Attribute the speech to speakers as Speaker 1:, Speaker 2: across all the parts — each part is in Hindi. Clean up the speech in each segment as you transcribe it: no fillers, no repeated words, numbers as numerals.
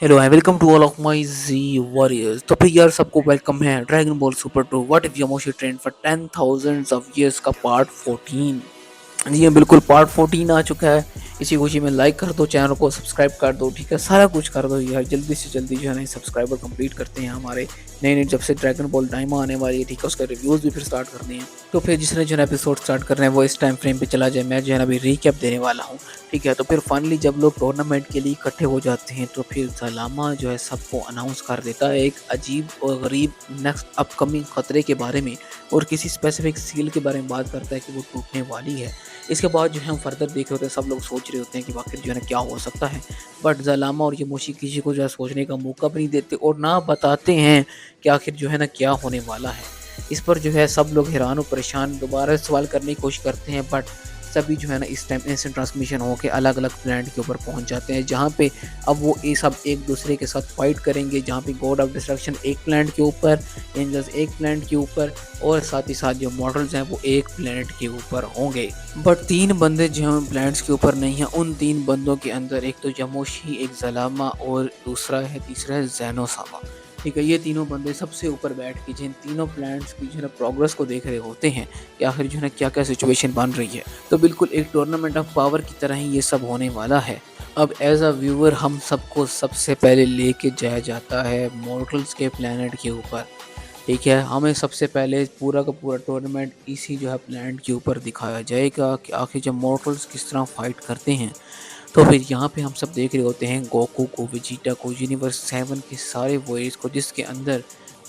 Speaker 1: Hello and welcome to all of my G warriors. तो फिर यार सबको वेलकम है Dragon Ball Super two what if Yamoshi trained for 10,000 of years का पार्ट 14। जी हाँ, बिल्कुल पार्ट 14 आ चुका है। इसी खुशी में लाइक कर दो, चैनल को सब्सक्राइब कर दो, ठीक है, सारा कुछ कर दो यार, जल्दी से जल्दी जो है ना सब्सक्राइबर कंप्लीट करते हैं हमारे। नई नई जब से ड्रैगन बॉल डायमा आने वाली है, ठीक है, उसका रिव्यूज़ भी फिर स्टार्ट करने हैं। तो फिर जिसने जो है एपिसोड स्टार्ट करना है वो इस टाइम फ्रेम पे चला जाए, मैं जो है ना अभी रीकैप देने वाला हूँ। ठीक है, तो फिर फाइनली जब लोग टूर्नामेंट के लिए इकट्ठे हो जाते हैं तो फिर सलामा जो है सबको अनाउंस कर देता है एक अजीब और गरीब नेक्स्ट अपकमिंग खतरे के बारे में, और किसी स्पेसिफिक सील के बारे में बात करता है कि वो टूटने वाली है। इसके बाद जो है हम फर्दर देख रहे होते हैं, सब लोग सोच रहे होते हैं कि आखिर जो है ना क्या हो सकता है। बट जलामा और यमोशी किसी को जो है सोचने का मौका भी नहीं देते और ना बताते हैं कि आखिर जो है ना क्या होने वाला है। इस पर जो है सब लोग हैरान और परेशान दोबारा सवाल करने की कोशिश करते हैं, बट सभी जो है ना इस टाइम इंस्टेंट ट्रांसमिशन होकर अलग अलग प्लैनेट के ऊपर पहुंच जाते हैं, जहाँ पे अब वो ये सब एक दूसरे के साथ फाइट करेंगे। जहाँ पे गॉड ऑफ डिस्ट्रक्शन एक प्लैनेट के ऊपर, एंजल्स एक प्लैनेट के ऊपर, और साथ ही साथ जो मॉडल्स हैं वो एक प्लैनेट के ऊपर होंगे। बट तीन बंदे जो हैं प्लैनेट्स के ऊपर नहीं हैं। उन तीन बंदों के अंदर एक तो यमोशी, एक जलामा और तीसरा है जैनोसामा। ठीक है, ये तीनों बंदे सबसे ऊपर बैठ के जिन तीनों प्लैनेट्स की जो है ना प्रोग्रेस को देख रहे होते हैं कि आखिर जो है ना क्या क्या सिचुएशन बन रही है। तो बिल्कुल एक टूर्नामेंट ऑफ पावर की तरह ही ये सब होने वाला है। अब एज अ व्यूअर हम सबको सबसे पहले लेके जाया जाता है मॉर्टल्स के प्लैनेट के ऊपर। ठीक है, हमें सबसे पहले पूरा का पूरा टूर्नामेंट इसी जो है प्लैनेट के ऊपर दिखाया जाएगा कि आखिर जब मॉर्टल्स किस तरह फाइट करते हैं। तो फिर यहाँ पे हम सब देख रहे होते हैं गोकू को, वेजिटा को, यूनिवर्स 7 के सारे वॉरियर्स को, जिसके अंदर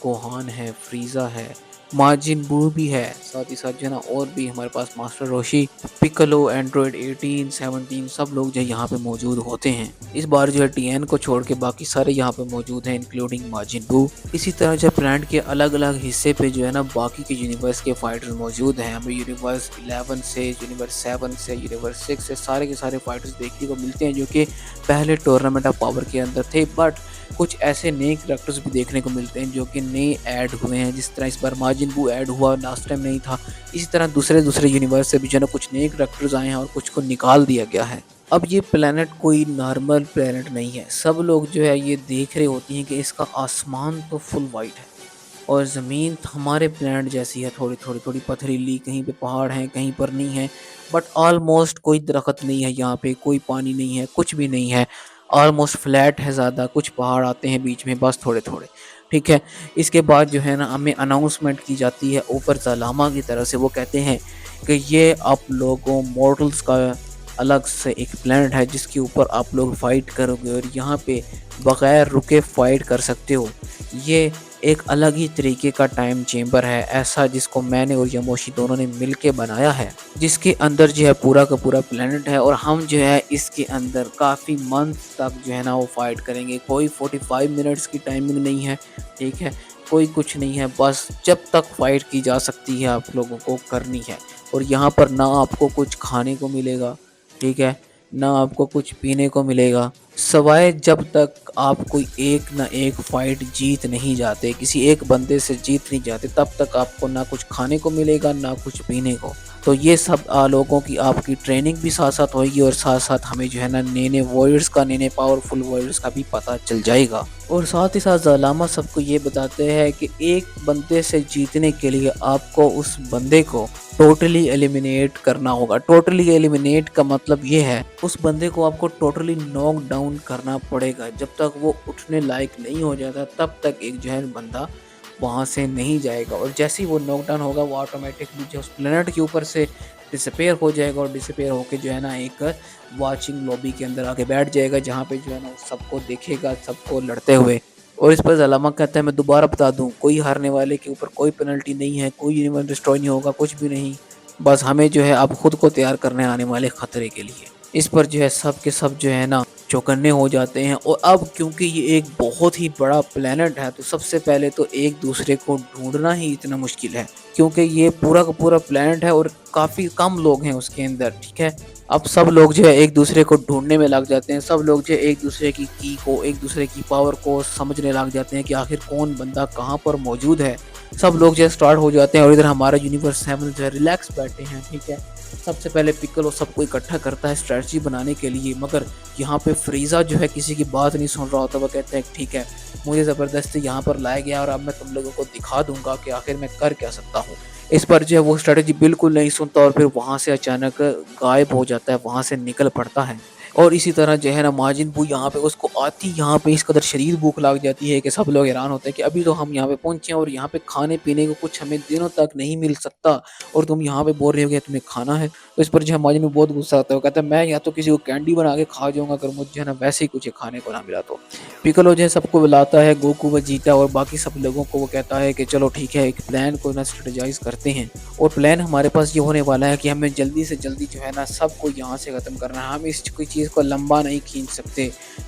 Speaker 1: गोहान है, फ्रीज़ा है, मार्जिन बू भी है, साथ ही साथ जो है ना और भी हमारे पास मास्टर रोशी, पिccolo, एंड्रॉयड 18, 17 सब लोग जो है यहाँ पे मौजूद होते हैं। इस बार जो है टीएन को छोड़ के बाकी सारे यहाँ पे मौजूद हैं, इंक्लूडिंग मार्जिन बू। इसी तरह जो प्लांट के अलग अलग हिस्से पे जो है ना बाकी के यूनिवर्स के फाइटर्स मौजूद हैं। हमें यूनिवर्स 11 से, यूनिवर्स 7 से, यूनिवर्स 6 से सारे के सारे फाइटर्स देखने को मिलते हैं जो कि पहले टूर्नामेंट ऑफ पावर के अंदर थे। बट कुछ ऐसे नए करैक्टर्स भी देखने को मिलते हैं जो कि नए ऐड हुए हैं। जिस तरह इस बार मार्जिन बू ऐड हुआ, लास्ट टाइम नहीं था। इसी तरह दूसरे दूसरे यूनिवर्स से भी जो है ना कुछ नए करैक्टर्स आए हैं और कुछ को निकाल दिया गया है। अब ये प्लेनेट कोई नॉर्मल प्लेनेट नहीं है। सब लोग जो है ये देख रहे होती हैं कि इसका आसमान तो फुल वाइट है और ज़मीन हमारे प्लेनेट जैसी है, थोड़ी थोड़ी थोड़ी पथरीली, कहीं पे पहाड़ हैं कहीं पर नहीं है। बट ऑलमोस्ट कोई दरख्त नहीं है यहाँ पे, कोई पानी नहीं है, कुछ भी नहीं है। ऑलमोस्ट फ्लैट है ज़्यादा, कुछ पहाड़ आते हैं बीच में बस थोड़े थोड़े। ठीक है, इसके बाद जो है ना हमें अनाउंसमेंट की जाती है ऊपर जलामा की तरफ से। वो कहते हैं कि ये आप लोगों मॉर्टल्स का अलग से एक प्लेनेट है जिसके ऊपर आप लोग फाइट करोगे और यहाँ पे बगैर रुके फाइट कर सकते हो। ये एक अलग ही तरीके का टाइम चेम्बर है ऐसा, जिसको मैंने और यमोशी दोनों ने मिलके बनाया है, जिसके अंदर जो है पूरा का पूरा प्लेनेट है और हम जो है इसके अंदर काफ़ी मंथ तक जो है ना वो फाइट करेंगे। कोई 45 मिनट्स की टाइमिंग नहीं है, ठीक है, कोई कुछ नहीं है, बस जब तक फाइट की जा सकती है आप लोगों को करनी है। और यहाँ पर ना आपको कुछ खाने को मिलेगा, ठीक है, ना आपको कुछ पीने को मिलेगा, सवाए जब तक आप कोई एक ना एक फाइट जीत नहीं जाते, किसी एक बंदे से जीत नहीं जाते, तब तक आपको ना कुछ खाने को मिलेगा ना कुछ पीने को। तो ये सब लोगों की आपकी ट्रेनिंग भी साथ साथ होगी और साथ साथ हमें जो है ना नए नए वॉरियर्स का, नए नए पावरफुल वॉरियर्स का भी पता चल जाएगा। और साथ ही साथ ज़लामा सबको ये बताते हैं कि एक बंदे से जीतने के लिए आपको उस बंदे को टोटली एलिमिनेट करना होगा। टोटली एलिमिनेट का मतलब ये है उस बंदे को आपको टोटली नॉक डाउन करना पड़ेगा। जब तक वो उठने लायक नहीं हो जाता तब तक एक जो है बंदा वहाँ से नहीं जाएगा, और जैसे ही वो नॉक डाउन होगा वो ऑटोमेटिकली जो उस प्लेनेट के ऊपर से डिसअपेयर हो जाएगा और डिसअपेयर होके जो है ना एक वाचिंग लॉबी के अंदर आके बैठ जाएगा, जहाँ पे जो है ना वो सबको देखेगा, सबको लड़ते हुए। और इस पर ज़लामा कहता है मैं दोबारा बता दूं, कोई हारने वाले के ऊपर कोई पेनल्टी नहीं है, कोई यूनिवर्स डिस्ट्रॉय नहीं होगा, कुछ भी नहीं। बस हमें जो है अब खुद को तैयार करने आने वाले खतरे के लिए। इस पर जो है सब के सब जो है ना चौकन्ने हो जाते हैं। और अब क्योंकि ये एक बहुत ही बड़ा प्लेनेट है तो सबसे पहले तो एक दूसरे को ढूंढना ही इतना मुश्किल है, क्योंकि ये पूरा का पूरा प्लेनेट है और काफ़ी कम लोग हैं उसके अंदर। ठीक है, अब सब लोग जो है एक दूसरे को ढूंढने में लग जाते हैं। सब लोग जो है एक दूसरे की को, एक दूसरे की पावर को समझने लग जाते हैं कि आखिर कौन बंदा कहाँ पर मौजूद है। सब लोग जो है स्टार्ट हो जाते हैं और इधर हमारा यूनिवर्स 7 जो है रिलैक्स बैठे हैं, ठीक है। सबसे पहले पिक्कोलो सबको इकट्ठा करता है स्ट्रेटजी बनाने के लिए, मगर यहाँ पे फ्रीज़ा जो है किसी की बात नहीं सुन रहा होता। वो कहता है ठीक है, मुझे ज़बरदस्ती यहाँ पर लाया गया और अब मैं तुम लोगों को दिखा दूंगा कि आखिर मैं कर क्या सकता हूँ। इस पर जो है वो स्ट्रेटजी बिल्कुल नहीं सुनता और फिर वहाँ से अचानक गायब हो जाता है, वहाँ से निकल पड़ता है। और इसी तरह जो है ना माजिन बू यहाँ पे उसको आती यहाँ पे इस कदर शदीद भूख लग जाती है कि सब लोग हैरान होते हैं कि अभी तो हम यहाँ पे पहुँचे हैं और यहाँ पे खाने पीने को कुछ हमें दिनों तक नहीं मिल सकता और तुम यहाँ पे बोल रहे हो कि तुम्हें खाना है। तो इस पर जो है माजिन बू बहुत गुस्सा आता है, वो कहता है मैं या तो किसी को कैंडी बना के खा जाऊंगा अगर मुझे है ना वैसे ही कुछ खाने को ना मिला तो। पिccolo जो है सबको बुलाता है, गोकू, वेजिटा और बाकी सब लोगों को। वो कहता है कि चलो ठीक है, एक प्लान को ना स्ट्रेटेजाइज करते हैं और प्लान हमारे पास ये होने वाला है कि हमें जल्दी से जल्दी जो है ना सबको यहाँ से ख़त्म करना है। हम इस कोई चीज़ को लंबा नहीं खींच सकते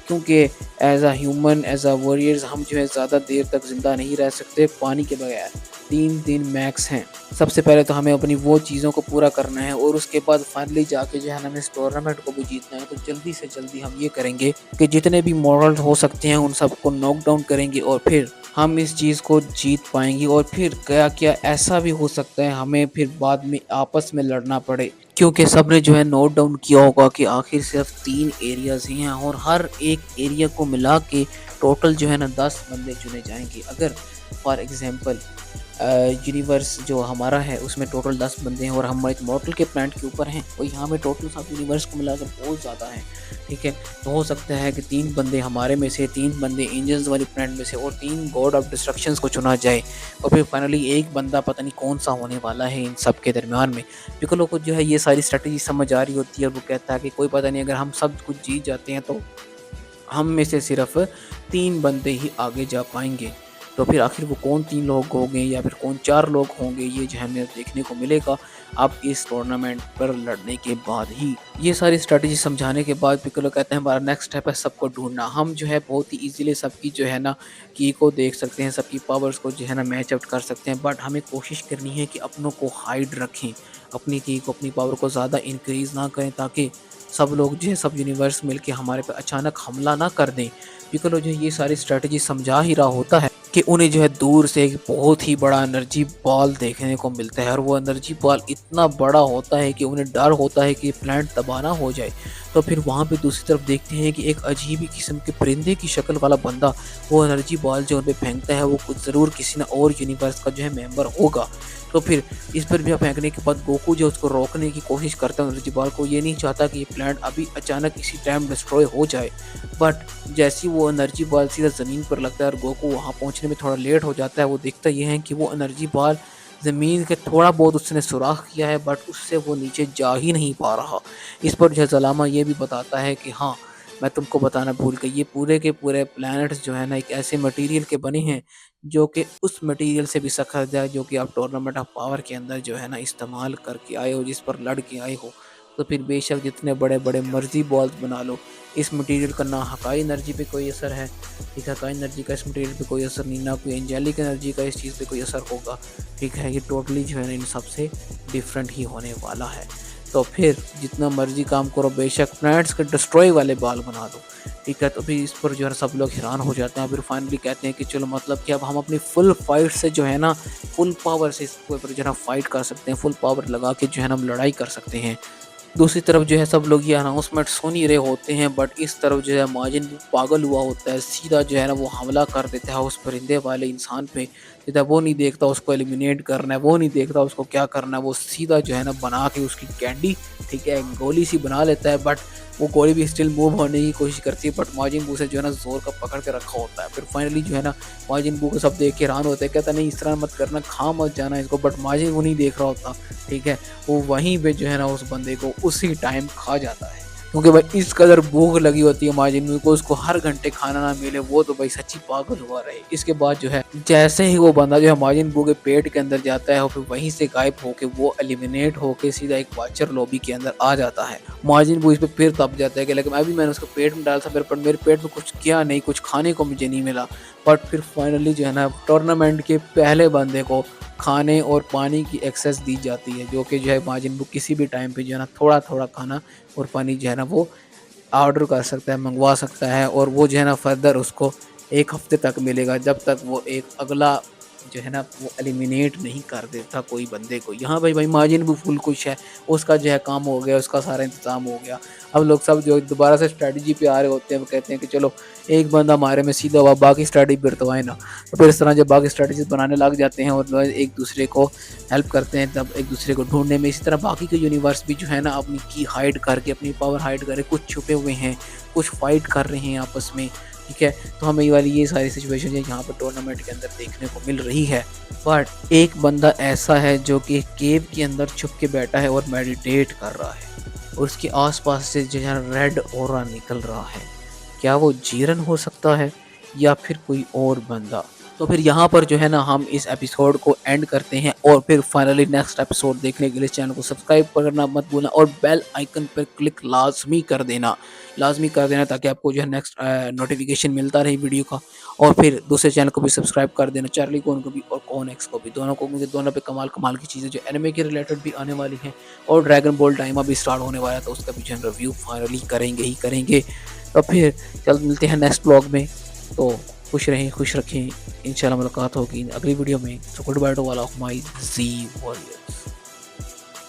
Speaker 1: क्योंकि as a human, as a warriors हम जो है ज़्यादा देर तक ज़िंदा नहीं रह सकते पानी के बगैर। 3 दिन मैक्स हैं। सबसे पहले तो हमें अपनी वो चीज़ों को पूरा करना है और उसके बाद फाइनली जाके जो है ना हमें इस टूर्नामेंट को भी जीतना है। तो जल्दी से जल्दी हम ये करेंगे कि जितने भी मॉडल हो सकते हैं उन सबको नॉक डाउन करेंगे और फिर हम इस चीज़ को जीत पाएंगे। और फिर क्या क्या ऐसा भी हो सकता है हमें फिर बाद में आपस में लड़ना पड़े, क्योंकि सबने जो है नोट डाउन किया होगा कि आखिर सिर्फ 3 एरियाज़ ही हैं और हर एक एरिया को मिला के टोटल जो है ना 10 बंदे चुने जाएंगे। अगर फॉर एग्जांपल यूनिवर्स जो हमारा है उसमें टोटल 10 बंदे हैं और हम एक मॉडल के प्लांट के ऊपर हैं और यहाँ पे टोटल सब यूनिवर्स को मिलाकर बहुत ज़्यादा है, ठीक है। तो हो सकता है कि 3 बंदे हमारे में से, 3 बंदे एंजल्स वाली प्लांट में से और 3 गॉड ऑफ डिस्ट्रक्शंस को चुना जाए और फिर फाइनली एक बंदा पता नहीं कौन सा होने वाला है इन सब के दरमियान में। पिccolo को जो है ये सारी स्ट्रेटजी समझ आ रही होती है और वो कहता है कि कोई पता नहीं, अगर हम सब कुछ जीत जाते हैं तो हम में से सिर्फ 3 बंदे ही आगे जा पाएंगे। तो फिर आखिर वो कौन 3 लोग होंगे या फिर कौन 4 लोग होंगे, ये जो है हमें देखने को मिलेगा अब इस टूर्नामेंट पर लड़ने के बाद ही। ये सारी स्ट्रेटजी समझाने के बाद पिccolo कहते हैं हमारा नेक्स्ट स्टेप है सबको ढूंढना। हम जो है बहुत ही इजीली सबकी जो है ना की को देख सकते हैं, सबकी पावर्स को जो है ना मैच आउट कर सकते हैं, बट हमें कोशिश करनी है कि अपनों को हाइड रखें, अपनी की को, अपनी पावर को ज़्यादा इंक्रीज़ ना करें ताकि सब लोग जो है सब यूनिवर्स मिलके हमारे पे अचानक हमला ना कर दें। पिccolo जो है ये सारी स्ट्रेटजी समझा ही रहा होता है कि उन्हें जो है दूर से एक बहुत ही बड़ा एनर्जी बॉल देखने को मिलता है और वो एनर्जी बॉल इतना बड़ा होता है कि उन्हें डर होता है कि प्लांट तबाह ना हो जाए। तो फिर वहाँ पे दूसरी तरफ देखते हैं कि एक अजीब ही किस्म के परिंदे की शक्ल वाला बंदा वो एनर्जी बॉल जो उन पे फेंकता है वो कुछ ज़रूर किसी ना और यूनिवर्स का जो है मेंबर होगा। तो फिर इस पर भी फेंकने के बाद गोकू जो उसको रोकने की कोशिश करता है एनर्जी बॉल को, ये नहीं चाहता कि ये प्लांट अभी अचानक इसी टाइम डिस्ट्रॉय हो जाए। बट जैसी वो एनर्जी बॉल सीधा ज़मीन पर लगता है और गोकू वहाँ पहुँचने में थोड़ा लेट हो जाता है, वो देखता ये है कि वो एनर्जी बॉल ज़मीन के थोड़ा बहुत उसने सुराख किया है बट उससे वो नीचे जा ही नहीं पा रहा। इस पर जो है ज़लामा ये भी बताता है कि हाँ, मैं तुमको बताना भूल गई, ये पूरे के पूरे प्लैनेट्स जो है ना एक ऐसे मटेरियल के बने हैं जो कि उस मटेरियल से भी सख्त है जो कि आप टूर्नामेंट ऑफ पावर के अंदर जो है ना इस्तेमाल करके आए हो, जिस पर लड़ के आए हो। तो फिर बेशक जितने बड़े-बड़े मर्ज़ी बॉल्स बना लो, इस मटेरियल का ना हकाई एनर्जी पे कोई असर है, ठीक है, हकाई एनर्जी का इस मटेरियल पे कोई असर नहीं, ना कोई एंजेलिक एनर्जी का इस चीज़ पे कोई असर होगा, ठीक है। ये टोटली जो है ना इन सबसे डिफरेंट ही होने वाला है। तो फिर जितना मर्ज़ी काम करो, बेशक प्लैनेट्स के डिस्ट्रॉय वाले बॉल बना दो, ठीक है। तो फिर इस पर जो है सब लोग हैरान हो जाते हैं। फिर फाइनली कहते हैं कि चलो मतलब कि अब हम अपनी फुल फाइट से जो है ना फुल पावर से इसके ऊपर जो है ना फाइट कर सकते हैं, फुल पावर लगा के जो है ना हम लड़ाई कर सकते हैं। दूसरी तरफ जो है सब लोग ये अनाउंसमेंट सुन ही रहे होते हैं बट इस तरफ जो है माजिन पागल हुआ होता है, सीधा जो है ना वो हमला कर देता है उस परिंदे वाले इंसान पे। सीधा वो नहीं देखता उसको एलिमिनेट करना है, वो नहीं देखता उसको क्या करना है, वो सीधा जो है ना बना के उसकी कैंडी, ठीक है, गोली सी बना लेता है। बट वो गोली भी स्टिल मूव होने की कोशिश करती है बट माजिन बू से जो है ना जोर का पकड़ के रखा होता है। फिर फाइनली जो है ना माजिन बू को सब देख के हैरान होते हैं, कहता नहीं इस तरह मत करना, खा मत जाना इसको, बट माजिन वो नहीं देख रहा होता, ठीक है। वो वहीं पे जो है ना उस बंदे को उसी टाइम खा जाता है क्योंकि भाई इस कदर भूख लगी होती है माजिन को, उसको हर घंटे खाना ना मिले वो तो भाई सच्ची पागल हुआ रहे। इसके बाद जो है जैसे ही वो बंदा जो है माजिन बू के पेट के अंदर जाता है और फिर वहीं से गायब होके वो एलिमिनेट होके सीधा एक वाचर लॉबी के अंदर आ जाता है। माजिन बू इस पे फिर तप जाता है कि लेकिन अभी मैंने उसको पेट में डाला था पर मेरे पेट में कुछ किया नहीं, कुछ खाने को मुझे नहीं मिला। बट फिर फाइनली जो है ना टूर्नामेंट के पहले बंदे को खाने और पानी की एक्सेस दी जाती है जो कि जो है माजिन बू किसी भी टाइम पे जो है ना थोड़ा थोड़ा खाना और पानी जो है ना वो ऑर्डर कर सकता है, मंगवा सकता है और वो जो है ना फर्दर उसको 1 हफ्ते तक मिलेगा जब तक वो एक अगला जो है ना वो एलिमिनेट नहीं कर देता कोई बंदे को। यहाँ भाई मार्जिन भी फुल खुश है, उसका जो है काम हो गया, उसका सारा इंतज़ाम हो गया। अब लोग सब जो दोबारा से स्ट्रैटेजी पे आ रहे होते हैं, वो कहते हैं कि चलो एक बंदा मारे में सीधा हुआ, बाकी स्ट्रैटेजी बिरतवाए ना। तो फिर इस तरह जब बाकी स्ट्रैटेजीज़ बनाने लग जाते हैं और एक दूसरे को हेल्प करते हैं, तब एक दूसरे को ढूँढने में। इसी तरह बाकी के यूनिवर्स भी जो है ना अपनी की हाइड करके, अपनी पावर हाइड करके कुछ छुपे हुए हैं, कुछ फाइट कर रहे हैं आपस में, ठीक है? तो हमें ये सारी सिचुएशन है यहाँ पर टूर्नामेंट के अंदर देखने को मिल रही है। बट एक बंदा ऐसा है जो कि केव के अंदर छुप के बैठा है और मेडिटेट कर रहा है, और उसके आस-पास से जो है रेड ऑरा निकल रहा है। क्या वो जीरन हो सकता है या फिर कोई और बंदा? तो फिर यहाँ पर जो है ना हम इस एपिसोड को एंड करते हैं, और फिर फाइनली नेक्स्ट एपिसोड देखने के लिए चैनल को सब्सक्राइब करना मत भूलना और बेल आइकन पर क्लिक लाज़मी कर देना। लाज़मी कर देना ताकि आपको जो है नेक्स्ट नोटिफ़िकेशन मिलता रहे वीडियो का। और फिर दूसरे चैनल को भी सब्सक्राइब कर देना, चार्ली कॉन को भी और कॉन एक्स को भी, दोनों को, क्योंकि दोनों पे कमाल की चीज़ें जो एनिमे के रिलेटेड भी आने वाली हैं, और ड्रैगन बॉल टाइम अभी स्टार्ट होने वाला है, तो उसका भी जो है रिव्यू फाइनली करेंगे ही करेंगे। तो फिर जल्द मिलते हैं नेक्स्ट ब्लॉग में। तो खुश रहें, खुश रखें, इंशाल्लाह मुलाकात होगी अगली वीडियो में। So good bye to all of my Z warriors.